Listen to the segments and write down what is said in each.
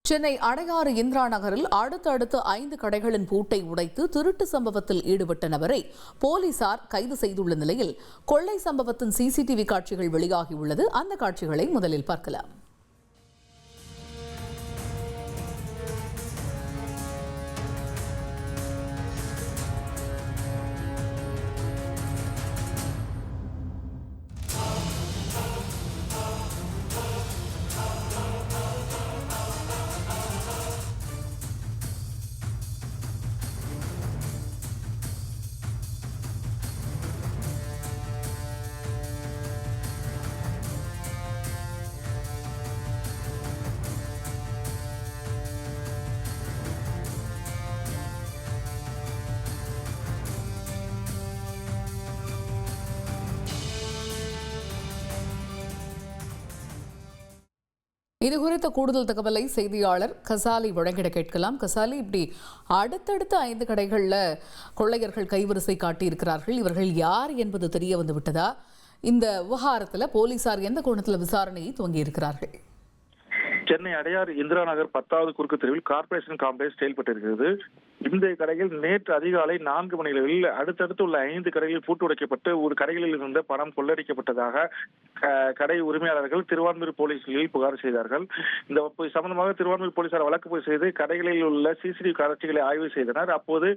சென்னை அடையாறு இந்திரா நகரில் அடுத்தடுத்து 5 கடைகளின் பூட்டை உடைத்து திருட்டு சம்பவத்தில் ஈடுபட்ட நபரை போலீசார் கைது செய்துள்ள நிலையில் கொள்ளை சம்பவத்தின் சிசிடிவி காட்சிகள் வெளியாகியுள்ளது. அந்த காட்சிகளை முதலில் பார்க்கலாம். இதுகுறித்த கூடுதல் தகவலை செய்தியாளர் கசாலி வழங்கிட கேட்கலாம். கசாலி, இப்படி அடுத்தடுத்த 5 கடைகளில் கொள்ளையர்கள் கைவரிசை காட்டியிருக்கிறார்கள். இவர்கள் யார் என்பது தெரிய வந்து விட்டதா? இந்த விவகாரத்தில் போலீசார் எந்த கோணத்தில் விசாரணையை துவங்கியிருக்கிறார்கள்? சென்னை அடையாறு இந்திரா நகர் 10வது குறுக்கு தெருவில் கார்பரேஷன் காம்ப்ளெக்ஸ் செயல்பட்டிருக்கிறது. இந்த கடைகள் நேற்று அதிகாலை 4 மணிகளில் அடுத்தடுத்து உள்ள 5 கடைகளில் பூட்டு உடைக்கப்பட்டு ஒரு கடைகளில் இருந்த பணம் கொள்ளடிக்கப்பட்டதாக கடை உரிமையாளர்கள் திருவான்மியூர் போலீசில் புகார் செய்தார்கள். இந்த சம்பந்தமாக திருவான்மியூர் போலீசார் வழக்கு பதிவு செய்து கடைகளில் உள்ள சிசிடிவி காட்சிகளை ஆய்வு செய்தனர். அப்போது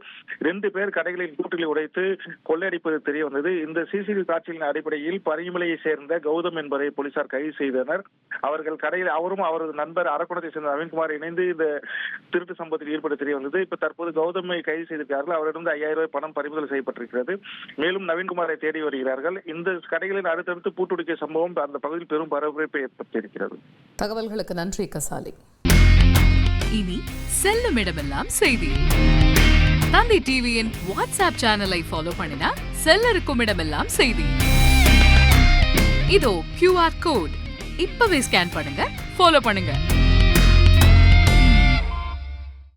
2 பேர் கடைகளின் பூட்டுகளை உடைத்து கொள்ளையடிப்பது தெரிய வந்தது. இந்த சிசிடிவி காட்சிகளின் அடிப்படையில் பரிமலையை சேர்ந்த கௌதம் என்பதை போலீசார் கைது செய்தனர். அவர்கள் கடையில் அவரும் அவரது நண்பர் அரக்கோணத்தை சேர்ந்த நவீன்குமார் இணைந்து இந்த திருட்டு சம்பவத்தில் ஈடுபட தெரிய வந்தது. இப்ப தற்போது கௌதமை கைது செய்திருக்கிறார்கள். அவரிடம் 5000 ரூபாய் பணம் பறிமுதல் செய்யப்பட்டிருக்கிறது. மேலும் நவீன்குமாரை தேடி வருகிறார்கள். இந்த கடைகளின் அடுத்தடுத்து பூட்டுடிக்க சம்பவம் அந்த பகுதியில் பெரும் பரபரப்பை ஏற்படுத்தியிருக்கிறது. தகவல்களுக்கு நன்றி கசாலி. இனி செல்லும் இடமெல்லாம் செய்தி. தந்தி டிவியின் வாட்ஸ்அப் சேனலை ஃபாலோ பண்ணினா செல்ல இருக்கும் இடமெல்லாம் செய்தி. இதோ QR கோட் இப்பவே ஸ்கேன் பண்ணுங்க, ஃபாலோ பண்ணுங்க.